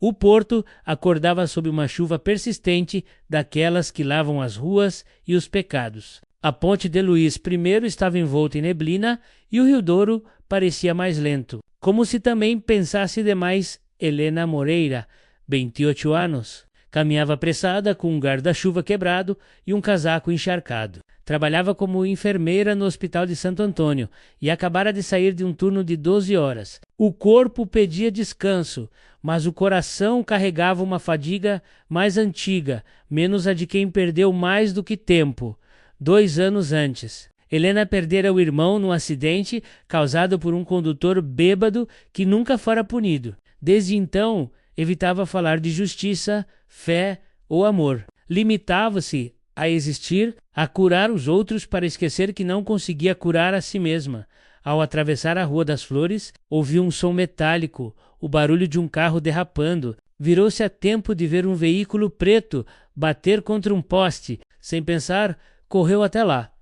O porto acordava sob uma chuva persistente, daquelas que lavam as ruas e os pecados. A ponte de Luís I estava envolta em neblina e o Rio Douro parecia mais lento. Como se também pensasse demais, Helena Moreira, 28 anos. Caminhava apressada com um guarda-chuva quebrado e um casaco encharcado. Trabalhava como enfermeira no Hospital de Santo Antônio e acabara de sair de um turno de 12 horas. O corpo pedia descanso, mas o coração carregava uma fadiga mais antiga, menos a de quem perdeu mais do que tempo. 2 anos antes, Helena perdera o irmão num acidente causado por um condutor bêbado que nunca fora punido. Desde então, evitava falar de justiça, fé ou amor. Limitava-se a existir, a curar os outros para esquecer que não conseguia curar a si mesma. Ao atravessar a Rua das Flores, ouviu um som metálico, o barulho de um carro derrapando. Virou-se a tempo de ver um veículo preto bater contra um poste. Sem pensar, correu até lá.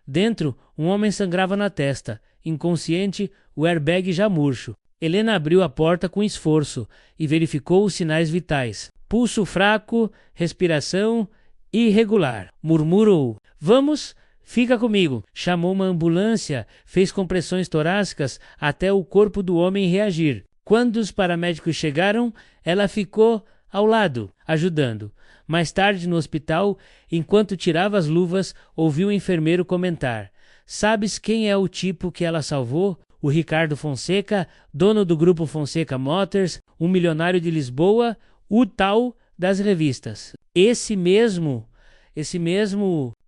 Dentro, um homem sangrava na testa. Inconsciente, o airbag já murcho. Helena abriu a porta com esforço e verificou os sinais vitais. Pulso fraco, respiração irregular. Murmurou: "Vamos, fica comigo." Chamou uma ambulância, fez compressões torácicas até o corpo do homem reagir. Quando os paramédicos chegaram, ela ficou ao lado, ajudando. Mais tarde, no hospital, enquanto tirava as luvas, ouviu o enfermeiro comentar: "Sabes quem é o tipo que ela salvou? O Ricardo Fonseca, dono do grupo Fonseca Motors, um milionário de Lisboa, o tal das revistas. Esse mesmo,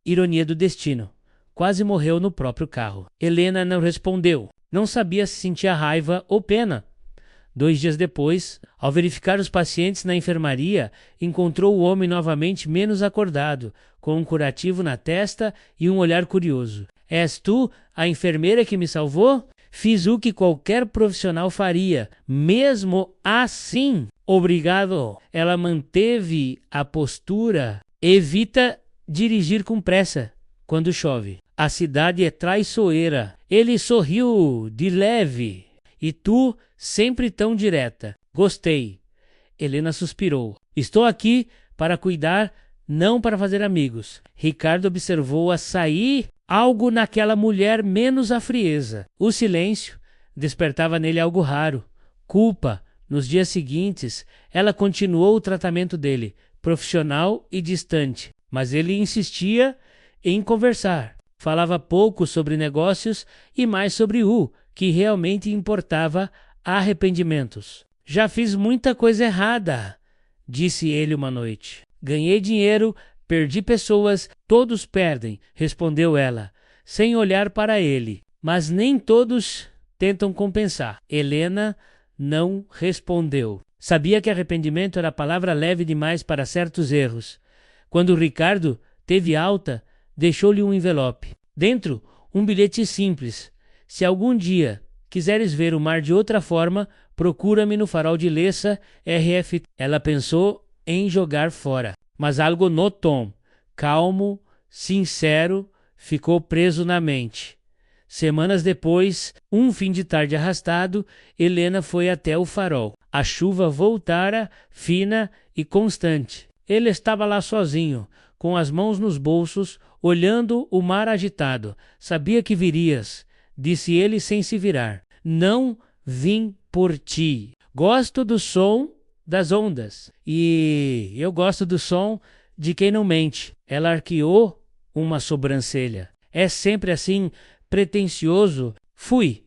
ironia do destino, quase morreu no próprio carro." Helena não respondeu. Não sabia se sentia raiva ou pena. 2 dias depois, ao verificar os pacientes na enfermaria, encontrou o homem novamente menos acordado, com um curativo na testa e um olhar curioso. "És tu a enfermeira que me salvou?" "Fiz o que qualquer profissional faria. Mesmo assim." "Obrigado." Ela manteve a postura. Evita dirigir com pressa quando chove. A cidade é traiçoeira. Ele sorriu de leve. "E tu, sempre tão direta." "Gostei." Helena suspirou. "Estou aqui para cuidar, não para fazer amigos." Ricardo observou-a sair. Algo naquela mulher menos a frieza. O silêncio despertava nele algo raro. Culpa. Nos dias seguintes, ela continuou o tratamento dele, profissional e distante. Mas ele insistia em conversar. Falava pouco sobre negócios e mais sobre o que realmente importava: arrependimentos. "Já fiz muita coisa errada", disse ele uma noite. "Ganhei dinheiro, perdi pessoas, todos perdem", respondeu ela, sem olhar para ele. "Mas nem todos tentam compensar." Helena não respondeu. Sabia que arrependimento era palavra leve demais para certos erros. Quando Ricardo teve alta, deixou-lhe um envelope. Dentro, um bilhete simples: "Se algum dia quiseres ver o mar de outra forma, procura-me no Farol de Lessa, RF." Ela pensou em jogar fora, mas algo no tom, calmo, sincero, ficou preso na mente. Semanas depois, um fim de tarde arrastado, Helena foi até o farol. A chuva voltara, fina e constante. Ele estava lá sozinho, com as mãos nos bolsos, olhando o mar agitado. "Sabia que virias", disse ele sem se virar. "Não vim por ti. Gosto do som das ondas. E eu gosto do som de quem não mente." Ela arqueou uma sobrancelha. "É sempre assim, pretensioso." "Fui.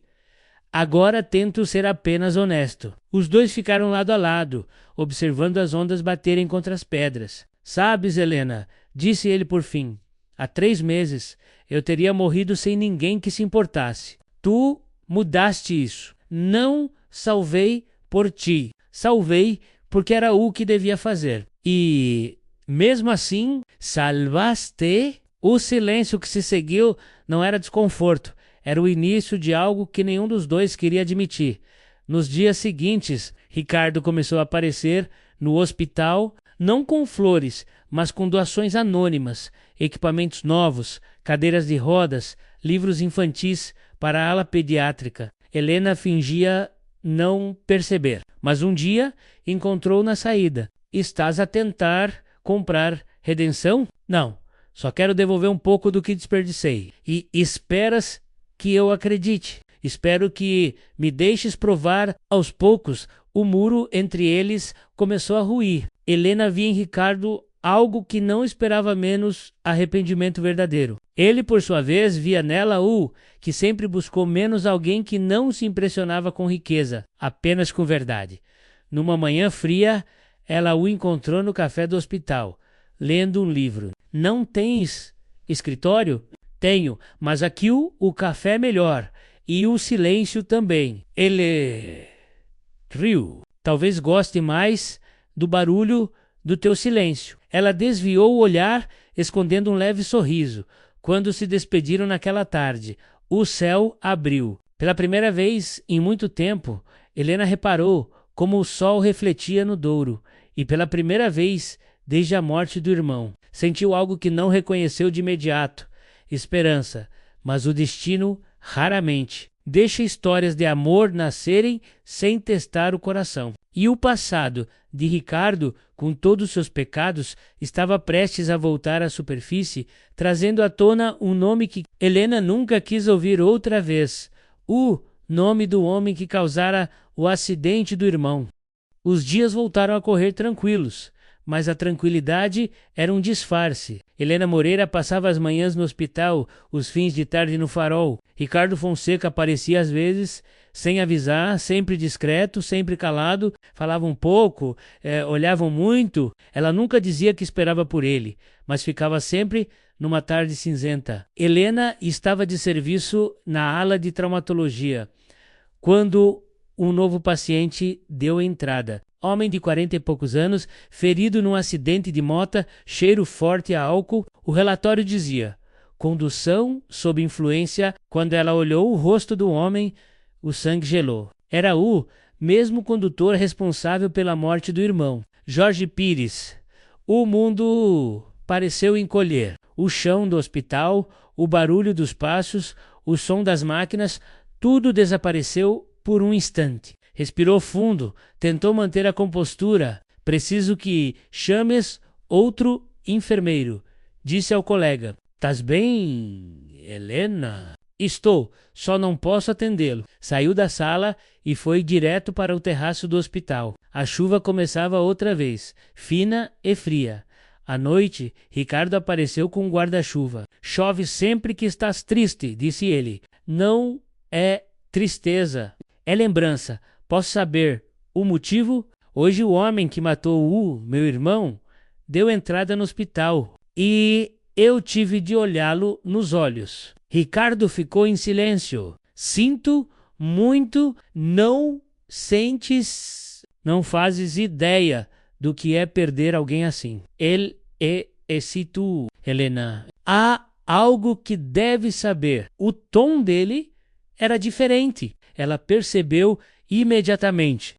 Agora tento ser apenas honesto." Os dois ficaram lado a lado, observando as ondas baterem contra as pedras. "Sabes, Helena", disse ele por fim, "há 3 meses eu teria morrido sem ninguém que se importasse. Tu mudaste isso. Não salvei por ti. Salvei porque era o que devia fazer. E, mesmo assim, salvaste." O silêncio que se seguiu não era desconforto, era o início de algo que nenhum dos dois queria admitir. Nos dias seguintes, Ricardo começou a aparecer no hospital, não com flores, mas com doações anônimas, equipamentos novos, cadeiras de rodas, livros infantis para a ala pediátrica. Helena fingia não perceber. Mas um dia encontrou na saída. Estás a tentar comprar redenção? Não. Só quero devolver um pouco do que desperdicei. E esperas que eu acredite. Espero que me deixes provar aos poucos. O muro entre eles começou a ruir. Helena via em Ricardo algo que não esperava menos arrependimento verdadeiro. Ele, por sua vez, via nela o que sempre buscou menos alguém que não se impressionava com riqueza, apenas com verdade. Numa manhã fria, ela o encontrou no café do hospital, lendo um livro. Não tens escritório? Tenho, mas aqui o café é melhor. E o silêncio também. Ele riu. Talvez goste mais do barulho do teu silêncio. Ela desviou o olhar, escondendo um leve sorriso. Quando se despediram naquela tarde, o céu abriu. Pela primeira vez em muito tempo, Helena reparou como o sol refletia no Douro. E pela primeira vez desde a morte do irmão, sentiu algo que não reconheceu de imediato. Esperança, mas o destino raramente deixa histórias de amor nascerem sem testar o coração. E o passado de Ricardo, com todos os seus pecados, estava prestes a voltar à superfície, trazendo à tona um nome que Helena nunca quis ouvir outra vez. O nome do homem que causara o acidente do irmão. Os dias voltaram a correr tranquilos, mas a tranquilidade era um disfarce. Helena Moreira passava as manhãs no hospital, os fins de tarde no farol. Ricardo Fonseca aparecia às vezes, sem avisar, sempre discreto, sempre calado, falava um pouco, olhavam muito. Ela nunca dizia que esperava por ele, mas ficava sempre numa tarde cinzenta. Helena estava de serviço na ala de traumatologia, quando um novo paciente deu entrada. Homem de 40 e poucos anos, ferido num acidente de moto, cheiro forte a álcool. O relatório dizia: condução sob influência. Quando ela olhou o rosto do homem, o sangue gelou. Era o mesmo condutor responsável pela morte do irmão, Jorge Pires. O mundo pareceu encolher. O chão do hospital, o barulho dos passos, o som das máquinas, tudo desapareceu por um instante. Respirou fundo, tentou manter a compostura. Preciso que chames outro enfermeiro, disse ao colega. Tás bem, Helena? Estou, só não posso atendê-lo. Saiu da sala e foi direto para o terraço do hospital. A chuva começava outra vez, fina e fria. À noite, Ricardo apareceu com um guarda-chuva. Chove sempre que estás triste, disse ele. Não é tristeza, é lembrança. Posso saber o motivo? Hoje o homem que matou o meu irmão deu entrada no hospital e eu tive de olhá-lo nos olhos. Ricardo ficou em silêncio. Sinto muito, não sentes, não fazes ideia do que é perder alguém assim. Ele é se tu, Helena. Há algo que deve saber. O tom dele era diferente. Ela percebeu imediatamente.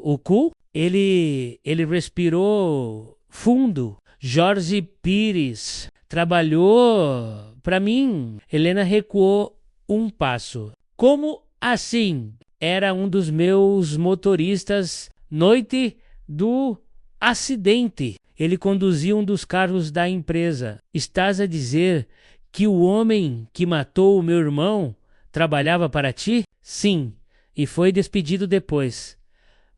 O cu, ele respirou fundo. Jorge Pires trabalhou para mim. Helena recuou um passo. Como assim? Era um dos meus motoristas noite do acidente. Ele conduzia um dos carros da empresa. Estás a dizer que o homem que matou o meu irmão trabalhava para ti? Sim, e foi despedido depois.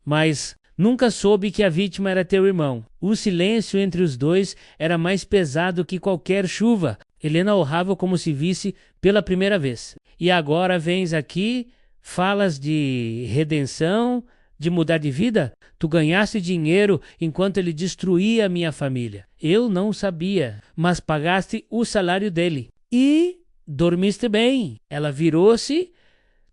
Mas nunca soube que a vítima era teu irmão. O silêncio entre os dois era mais pesado que qualquer chuva. Helena honrava como se visse pela primeira vez. E agora vens aqui, falas de redenção, de mudar de vida? Tu ganhaste dinheiro enquanto ele destruía a minha família. Eu não sabia, mas pagaste o salário dele. E dormiste bem. Ela virou-se,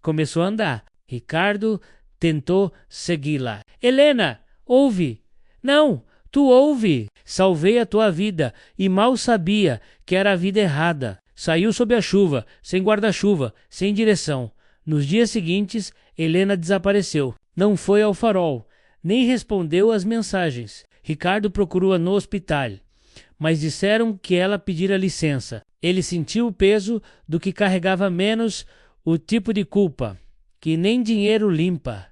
começou a andar. Ricardo tentou segui-la. Helena, ouve. Não, tu ouve. Salvei a tua vida e mal sabia que era a vida errada. Saiu sob a chuva, sem guarda-chuva, sem direção. Nos dias seguintes, Helena desapareceu. Não foi ao farol, nem respondeu às mensagens. Ricardo procurou-a no hospital, mas disseram que ela pedira licença. Ele sentiu o peso do que carregava menos o tipo de culpa. que nem dinheiro limpa.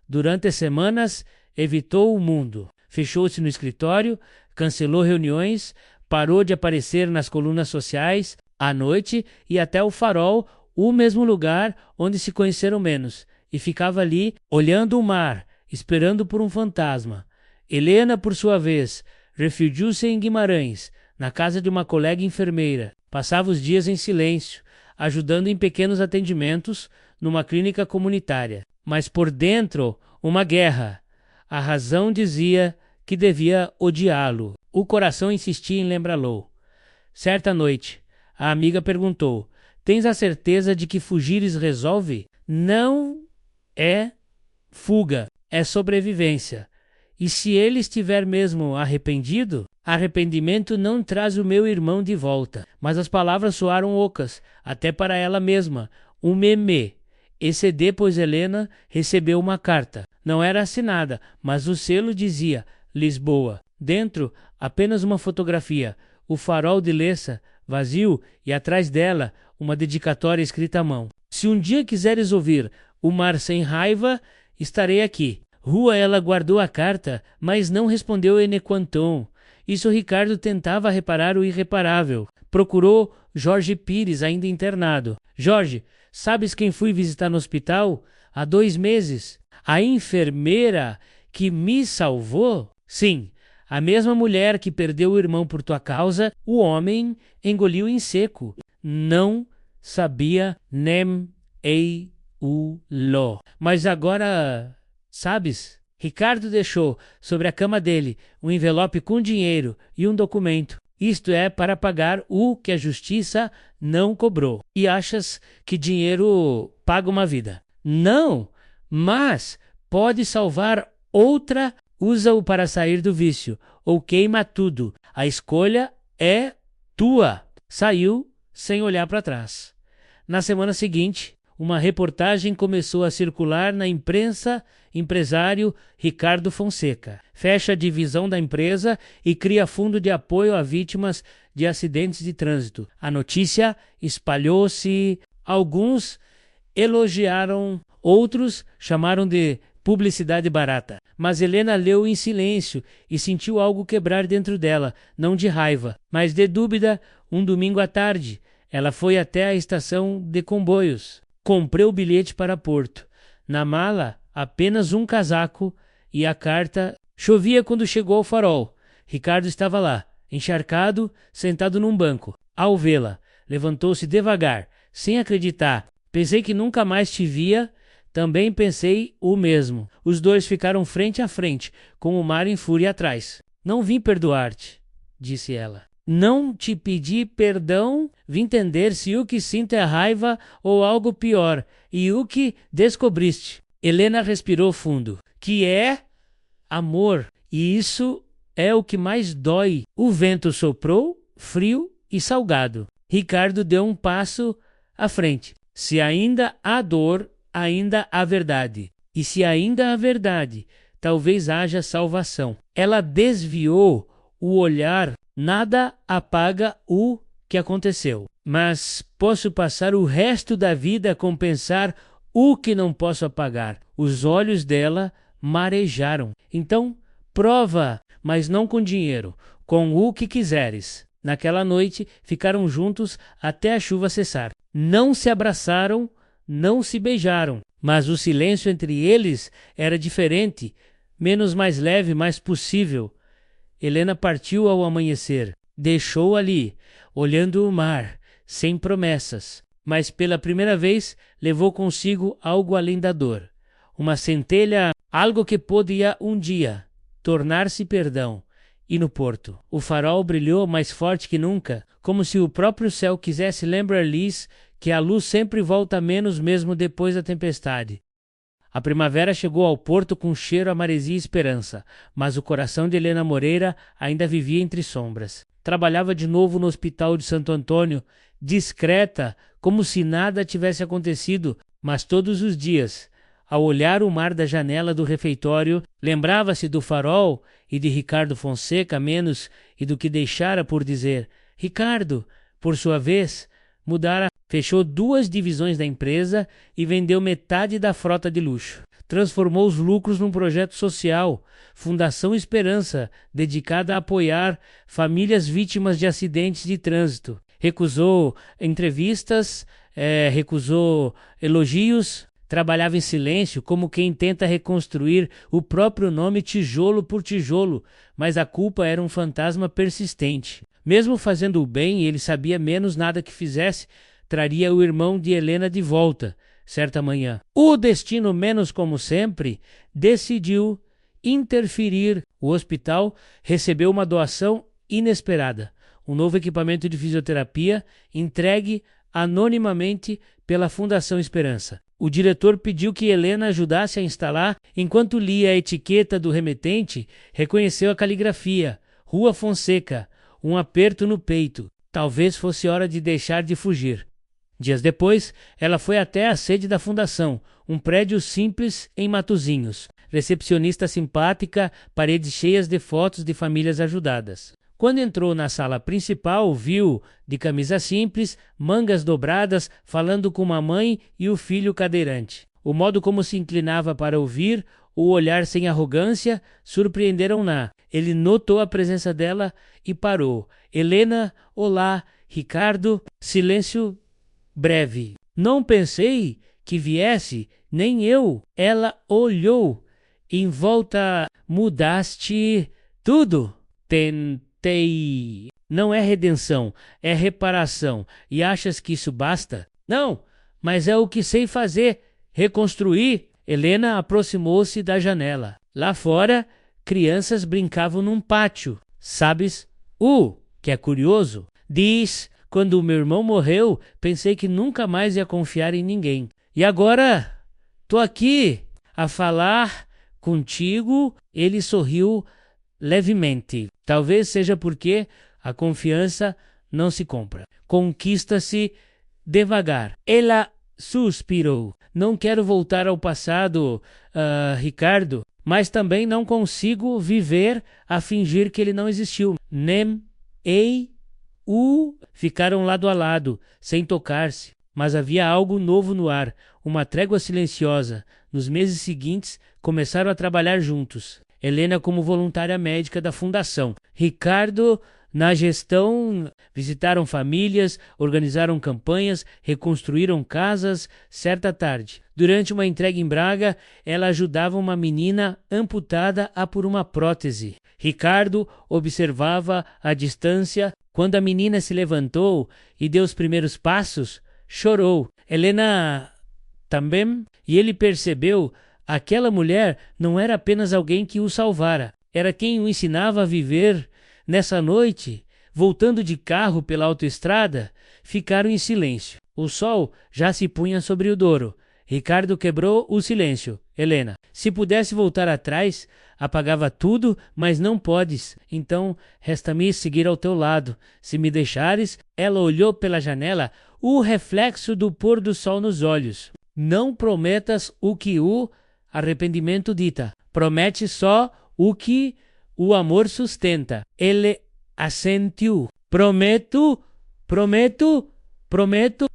Durante semanas, evitou o mundo. Fechou-se no escritório, cancelou reuniões, parou de aparecer nas colunas sociais, à noite e até o Farol, o mesmo lugar onde se conheceram menos, e ficava ali, olhando o mar, esperando por um fantasma. Helena, por sua vez, refugiou-se em Guimarães, na casa de uma colega enfermeira. Passava os dias em silêncio, ajudando em pequenos atendimentos numa clínica comunitária. Mas por dentro, uma guerra. A razão dizia que devia odiá-lo. O coração insistia em lembrá-lo. Certa noite, a amiga perguntou: "Tens a certeza de que fugires resolve?" "Não é fuga, é sobrevivência. E se ele estiver mesmo arrependido? Arrependimento não traz o meu irmão de volta." Mas as palavras soaram ocas, até para ela mesma. Um meme. Excedê, pois Helena recebeu uma carta. Não era assinada, mas o selo dizia Lisboa. Dentro, apenas uma fotografia. O farol de Lessa, vazio, e atrás dela, uma dedicatória escrita à mão. "Se um dia quiseres ouvir o mar sem raiva, estarei aqui." Rua ela guardou a carta, mas não respondeu enequanton. Isso Ricardo tentava reparar o irreparável. Procurou Jorge Pires, ainda internado. "Jorge, sabes quem fui visitar no hospital? Há 2 meses. A enfermeira que me salvou?" "Sim, a mesma mulher que perdeu o irmão por tua causa." O homem engoliu em seco. Não sabia nem ei o lo. "Mas agora, sabes?" Ricardo deixou sobre a cama dele um envelope com dinheiro e um documento. "Isto é para pagar o que a justiça não cobrou." "E achas que dinheiro paga uma vida?" "Não, mas pode salvar outra. Usa-o para sair do vício, ou queima tudo. A escolha é tua." Saiu sem olhar para trás. Na semana seguinte, uma reportagem começou a circular na imprensa. Empresário Ricardo Fonseca fecha a divisão da empresa e cria fundo de apoio a vítimas de acidentes de trânsito. A notícia espalhou-se. Alguns elogiaram, outros chamaram de publicidade barata. Mas Helena leu em silêncio e sentiu algo quebrar dentro dela, não de raiva, mas de dúvida. Um domingo à tarde, ela foi até a estação de comboios. Comprou o bilhete para Porto. Na mala, apenas um casaco e a carta. Chovia quando chegou ao Farol. Ricardo estava lá, encharcado, sentado num banco. Ao vê-la, levantou-se devagar, sem acreditar. "Pensei que nunca mais te via." "Também pensei o mesmo." Os dois ficaram frente a frente, com o mar em fúria atrás. "Não vim perdoar-te," disse ela. "Não te pedi perdão, vim entender se o que sinto é raiva ou algo pior, e o que descobriste." Helena respirou fundo. "Que é amor, e isso é o que mais dói." O vento soprou, frio e salgado. Ricardo deu um passo à frente. "Se ainda há dor, ainda há verdade. E se ainda há verdade, talvez haja salvação." Ela desviou o olhar. "Nada apaga o que aconteceu. Mas posso passar o resto da vida a compensar o que não posso apagar." Os olhos dela marejaram. "Então, prova, mas não com dinheiro, com o que quiseres." Naquela noite, ficaram juntos até a chuva cessar. Não se abraçaram, não se beijaram, mas o silêncio entre eles era diferente, menos mais leve, mais possível. Helena partiu ao amanhecer. Deixou ali, olhando o mar, sem promessas, mas pela primeira vez levou consigo algo além da dor. Uma centelha, algo que podia um dia tornar-se perdão. E no porto, o farol brilhou mais forte que nunca, como se o próprio céu quisesse lembrar-lhes que a luz sempre volta menos mesmo depois da tempestade. A primavera chegou ao porto com cheiro a maresia e esperança, mas o coração de Helena Moreira ainda vivia entre sombras. Trabalhava de novo no hospital de Santo Antônio, discreta, como se nada tivesse acontecido, mas todos os dias, ao olhar o mar da janela do refeitório, lembrava-se do farol e de Ricardo Fonseca menos e do que deixara por dizer. Ricardo, por sua vez, mudara Fechou 2 divisões da empresa e vendeu metade da frota de luxo. Transformou os lucros num projeto social, Fundação Esperança, dedicada a apoiar famílias vítimas de acidentes de trânsito. Recusou entrevistas, recusou elogios, trabalhava em silêncio, como quem tenta reconstruir o próprio nome tijolo por tijolo, mas a culpa era um fantasma persistente. Mesmo fazendo o bem, ele sabia menos nada que fizesse, traria o irmão de Helena de volta, certa manhã. O destino, menos como sempre, decidiu interferir. O hospital recebeu uma doação inesperada, um novo equipamento de fisioterapia entregue anonimamente pela Fundação Esperança. O diretor pediu que Helena ajudasse a instalar. Enquanto lia a etiqueta do remetente, reconheceu a caligrafia, Rua Fonseca, um aperto no peito. Talvez fosse hora de deixar de fugir. Dias depois, ela foi até a sede da fundação, um prédio simples em Matozinhos. Recepcionista simpática, paredes cheias de fotos de famílias ajudadas. Quando entrou na sala principal, viu, de camisa simples, mangas dobradas, falando com uma mãe e o filho cadeirante. O modo como se inclinava para ouvir, o olhar sem arrogância, surpreenderam-na. Ele notou a presença dela e parou. Helena, olá, Ricardo, silêncio breve. Não pensei que viesse, nem eu. Ela olhou. Em volta, mudaste tudo. Tentei. Não é redenção, é reparação. E achas que isso basta? Não, mas é o que sei fazer. Reconstruir. Helena aproximou-se da janela. Lá fora, crianças brincavam num pátio. Sabes? Que é curioso. Diz, quando o meu irmão morreu, pensei que nunca mais ia confiar em ninguém. E agora, tô aqui a falar contigo. Ele sorriu levemente. Talvez seja porque a confiança não se compra. Conquista-se devagar. Ela suspirou. Não quero voltar ao passado, Ricardo, mas também não consigo viver a fingir que ele não existiu. Nem ficaram lado a lado, sem tocar-se, mas havia algo novo no ar, uma trégua silenciosa. Nos meses seguintes, começaram a trabalhar juntos. Helena como voluntária médica da fundação. Ricardo na gestão, visitaram famílias, organizaram campanhas, reconstruíram casas. Certa tarde, durante uma entrega em Braga, ela ajudava uma menina amputada a por uma prótese. Ricardo observava à distância. Quando a menina se levantou e deu os primeiros passos, chorou. Helena também, e ele percebeu, aquela mulher não era apenas alguém que o salvara, era quem o ensinava a viver. Nessa noite, voltando de carro pela autoestrada, ficaram em silêncio. O sol já se punha sobre o Douro. Ricardo quebrou o silêncio. Helena, se pudesse voltar atrás, apagava tudo, mas não podes. Então, resta-me seguir ao teu lado. Se me deixares, ela olhou pela janela, o reflexo do pôr do sol nos olhos. Não prometas o que o arrependimento dita. Promete só o que o amor sustenta. Ele assentiu. Prometo.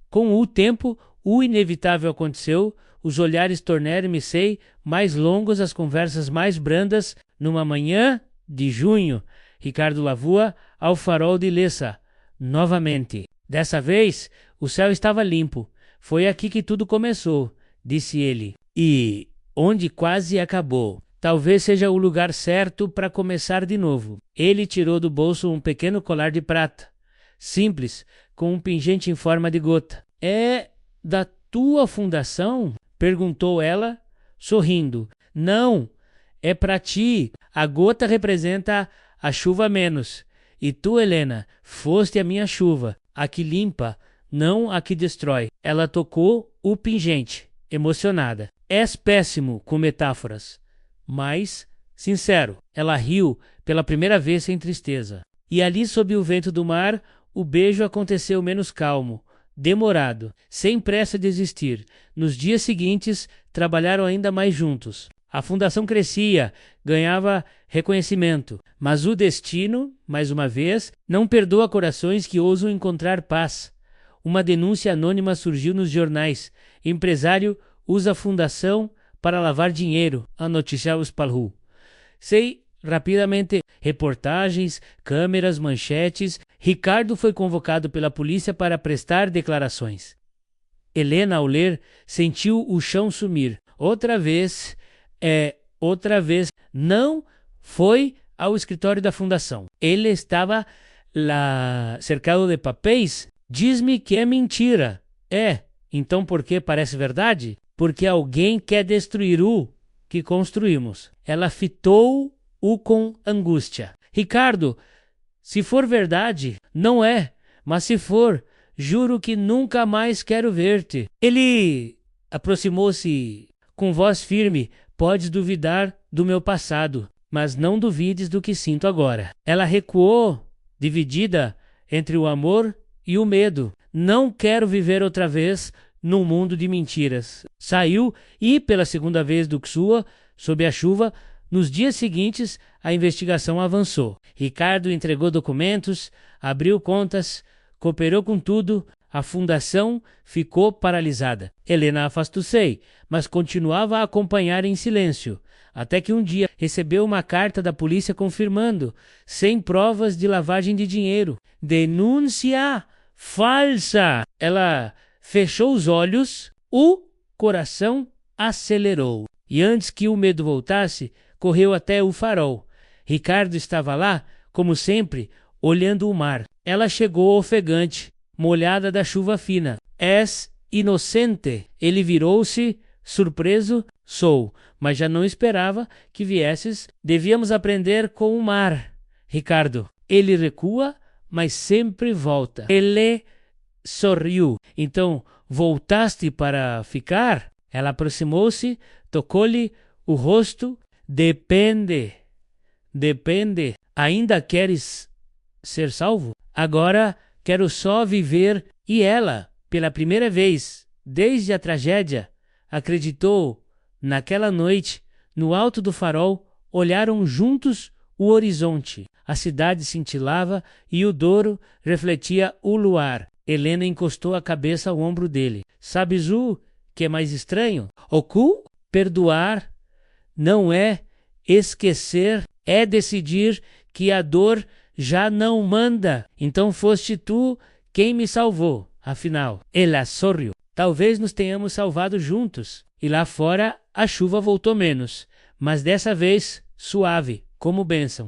Com o tempo, o inevitável aconteceu. Os olhares tornaram-se mais longos, as conversas mais brandas. Numa manhã de junho, Ricardo Lavua ao farol de Lessa. Novamente. Dessa vez, o céu estava limpo. Foi aqui que tudo começou, disse ele. E onde quase acabou. Talvez seja o lugar certo para começar de novo. Ele tirou do bolso um pequeno colar de prata, simples, com um pingente em forma de gota. É da tua fundação? Perguntou ela, sorrindo. Não, é para ti. A gota representa a chuva menos. E tu, Helena, foste a minha chuva, a que limpa, não a que destrói. Ela tocou o pingente, emocionada. És péssimo com metáforas. Mas, sincero, ela riu pela primeira vez sem tristeza. E ali, sob o vento do mar, o beijo aconteceu menos calmo, demorado, sem pressa de existir. Nos dias seguintes, trabalharam ainda mais juntos. A fundação crescia, ganhava reconhecimento, mas o destino, mais uma vez, não perdoa corações que ousam encontrar paz. uma denúncia anônima surgiu nos jornais. Empresário usa fundação para lavar dinheiro, a noticiar o Spalhu. Sei rapidamente reportagens, câmeras, manchetes. Ricardo foi convocado pela polícia para prestar declarações. Helena, ao ler, sentiu o chão sumir. Outra vez. Não foi ao escritório da fundação. Ele estava lá cercado de papéis. Diz-me que é mentira. Então por que parece verdade? Porque alguém quer destruir o que construímos. Ela fitou-o com angústia. Ricardo, se for verdade, não é. Mas se for, juro que nunca mais quero ver-te. Ele aproximou-se com voz firme. Podes duvidar do meu passado, mas não duvides do que sinto agora. Ela recuou, dividida entre o amor e o medo. Não quero viver outra vez num mundo de mentiras. Saiu e, pela segunda vez do Ksua, sob a chuva, nos dias seguintes, a investigação avançou. Ricardo entregou documentos, abriu contas, cooperou com tudo. A fundação ficou paralisada. Helena afastou-se, mas continuava a acompanhar em silêncio, até que um dia recebeu uma carta da polícia confirmando, sem provas de lavagem de dinheiro. Denúncia falsa! Ela fechou os olhos, o coração acelerou. E antes que o medo voltasse, correu até o farol. Ricardo estava lá, como sempre, olhando o mar. Ela chegou ofegante, molhada da chuva fina. És inocente. Ele virou-se, surpreso. Sou, mas já não esperava que viesses. Devíamos aprender com o mar. Ricardo, ele recua, mas sempre volta. Ele sorriu. Então, voltaste para ficar? Ela aproximou-se, tocou-lhe o rosto. Depende. Ainda queres ser salvo? Agora quero só viver. E ela, pela primeira vez, desde a tragédia, acreditou. Naquela noite, no alto do farol, olharam juntos o horizonte. A cidade cintilava e o Douro refletia o luar. Helena encostou a cabeça ao ombro dele. Sabes o que é mais estranho? Oku, perdoar não é esquecer, é decidir que a dor já não manda. Então foste tu quem me salvou. Afinal, ela sorriu. Talvez nos tenhamos salvado juntos. E lá fora a chuva voltou menos, mas dessa vez suave, como bênção.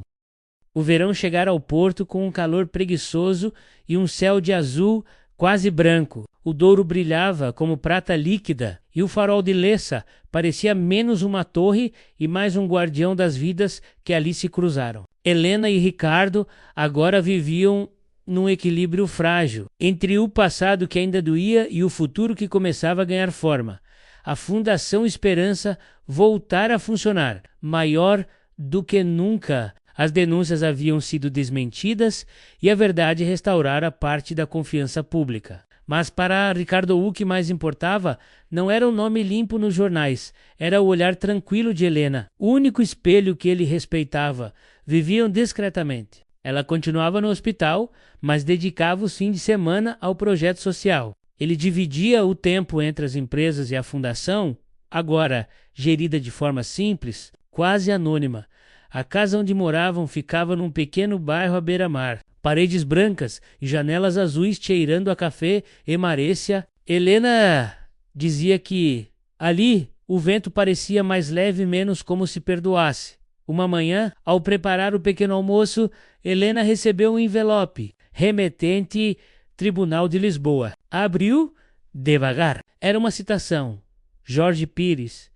O verão chegara ao porto com um calor preguiçoso e um céu de azul quase branco. O Douro brilhava como prata líquida e o farol de Lessa parecia menos uma torre e mais um guardião das vidas que ali se cruzaram. Helena e Ricardo agora viviam num equilíbrio frágil entre o passado que ainda doía e o futuro que começava a ganhar forma. A Fundação Esperança voltara a funcionar, maior do que nunca. As denúncias haviam sido desmentidas e a verdade restaurara parte da confiança pública. Mas para Ricardo o que mais importava não era o nome limpo nos jornais, era o olhar tranquilo de Helena, o único espelho que ele respeitava. Viviam discretamente. Ela continuava no hospital, mas dedicava os fins de semana ao projeto social. Ele dividia o tempo entre as empresas e a fundação, agora gerida de forma simples, quase anônima. A casa onde moravam ficava num pequeno bairro à beira-mar. Paredes brancas e janelas azuis cheirando a café e marécia. Helena dizia que ali o vento parecia mais leve e menos como se perdoasse. Uma manhã, ao preparar o pequeno almoço, Helena recebeu um envelope, remetente Tribunal de Lisboa. Abriu devagar. Era uma citação. Jorge Pires.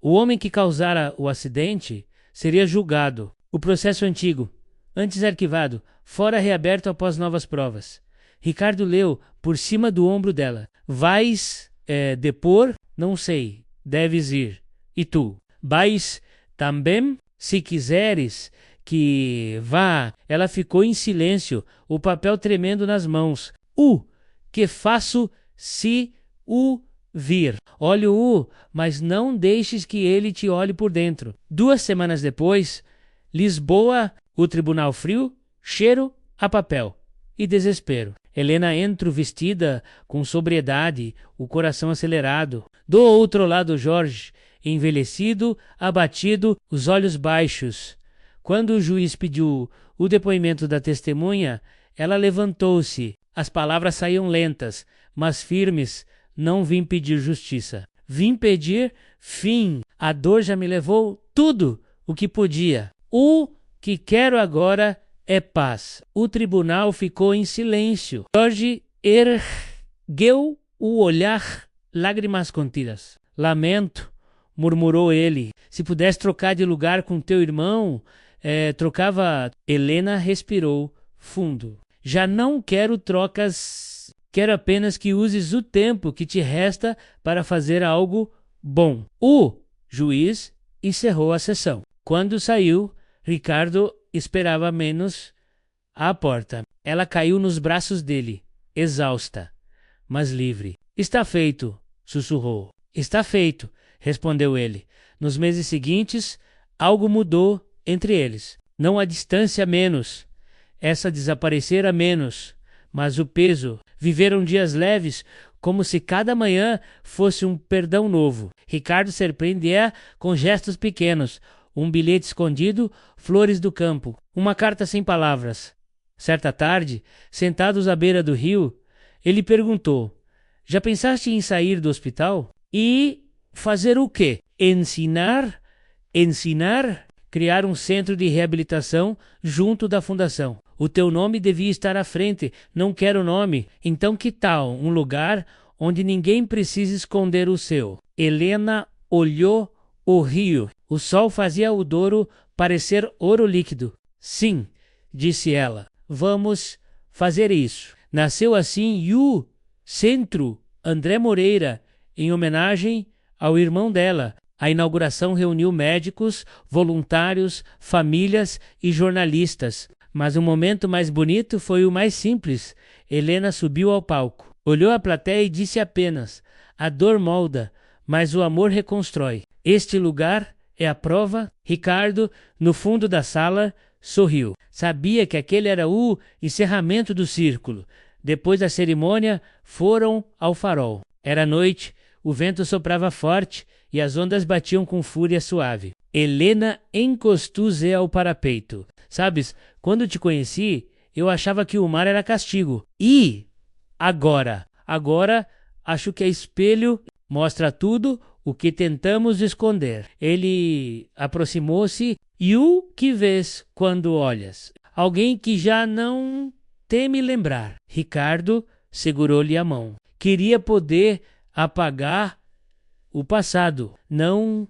O homem que causara o acidente seria julgado. O processo antigo, antes arquivado, fora reaberto após novas provas. Ricardo leu por cima do ombro dela. Vais depor? Não sei. Deves ir. E tu? Vais também? Se quiseres que vá. Ela ficou em silêncio, o papel tremendo nas mãos. Que faço se o vir? Olho-o, mas não deixes que ele te olhe por dentro. 2 semanas depois, Lisboa, o tribunal frio, cheiro a papel e desespero. Helena entrou vestida com sobriedade, o coração acelerado. Do outro lado, Jorge, envelhecido, abatido, os olhos baixos. Quando o juiz pediu o depoimento da testemunha, ela levantou-se. As palavras saíam lentas, mas firmes. Não vim pedir justiça. Vim pedir fim. A dor já me levou tudo o que podia. O que quero agora é paz. O tribunal ficou em silêncio. Jorge ergueu o olhar, lágrimas contidas. Lamento, murmurou ele. Se pudesse trocar de lugar com teu irmão, trocava. Helena respirou fundo. Já não quero trocas. Quero apenas que uses o tempo que te resta para fazer algo bom. O juiz encerrou a sessão. Quando saiu, Ricardo esperava menos à porta. Ela caiu nos braços dele, exausta, mas livre. Está feito, sussurrou. Está feito, respondeu ele. Nos meses seguintes, algo mudou entre eles. Não a distância menos, essa desaparecera menos, mas o peso. Viveram dias leves, como se cada manhã fosse um perdão novo. Ricardo surpreendia com gestos pequenos. Um bilhete escondido, flores do campo, uma carta sem palavras. Certa tarde, sentados à beira do rio, ele perguntou: já pensaste em sair do hospital? E fazer o quê? Ensinar? Criar um centro de reabilitação junto da fundação. O teu nome devia estar à frente, não quero nome. Então que tal um lugar onde ninguém precisa esconder o seu? Helena olhou o rio. O sol fazia o Douro parecer ouro líquido. Sim, disse ela, vamos fazer isso. Nasceu assim o Centro André Moreira, em homenagem ao irmão dela. A inauguração reuniu médicos, voluntários, famílias e jornalistas. Mas o momento mais bonito foi o mais simples. Helena subiu ao palco, olhou a plateia e disse apenas: a dor molda, mas o amor reconstrói. Este lugar é a prova. Ricardo, no fundo da sala, sorriu. Sabia que aquele era o encerramento do círculo. Depois da cerimônia, foram ao farol. Era noite, o vento soprava forte e as ondas batiam com fúria suave. Helena encostou-se ao parapeito. Sabes, quando te conheci, eu achava que o mar era castigo. E agora acho que é espelho, mostra tudo o que tentamos esconder. Ele aproximou-se. E o que vês quando olhas? Alguém que já não teme lembrar. Ricardo segurou-lhe a mão. Queria poder apagar o passado. Não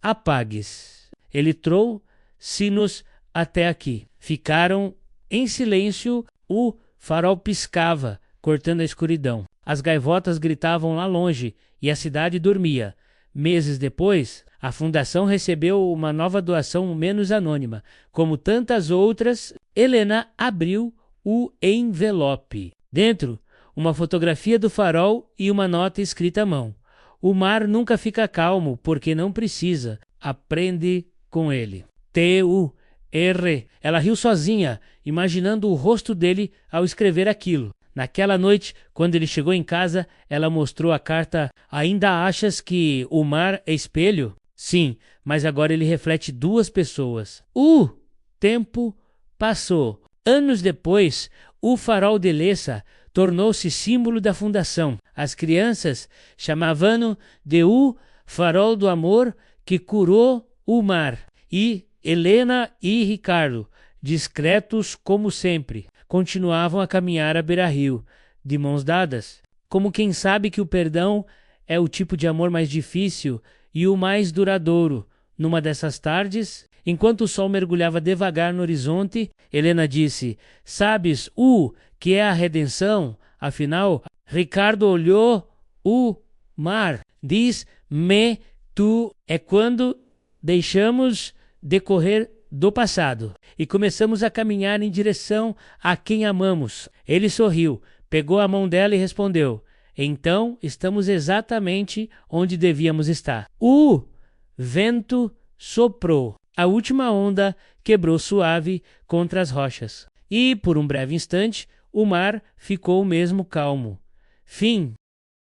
apagues. Ele trouxe-nos até aqui. Ficaram em silêncio. O farol piscava, cortando a escuridão. As gaivotas gritavam lá longe e a cidade dormia. Meses depois, a fundação recebeu uma nova doação menos anônima. Como tantas outras, Helena abriu o envelope. Dentro, uma fotografia do farol e uma nota escrita à mão. O mar nunca fica calmo porque não precisa. Aprende com ele. T-U-R. Ela riu sozinha, imaginando o rosto dele ao escrever aquilo. Naquela noite, quando ele chegou em casa, ela mostrou a carta. Ainda achas que o mar é espelho? Sim, mas agora ele reflete duas pessoas. O tempo passou. Anos depois, o farol de Lessa tornou-se símbolo da fundação. As crianças chamavam-no de o farol do amor que curou o mar. E Helena e Ricardo, discretos como sempre, continuavam a caminhar à beira-rio, de mãos dadas, como quem sabe que o perdão é o tipo de amor mais difícil e o mais duradouro. Numa dessas tardes, enquanto o sol mergulhava devagar no horizonte, Helena disse: sabes o que é a redenção? Afinal, Ricardo olhou o mar. Diz-me tu, é quando deixamos de correr do passado e começamos a caminhar em direção a quem amamos. Ele sorriu, pegou a mão dela e respondeu: então estamos exatamente onde devíamos estar. O vento soprou. A última onda quebrou suave contra as rochas. E, por um breve instante, o mar ficou mesmo calmo. Fim.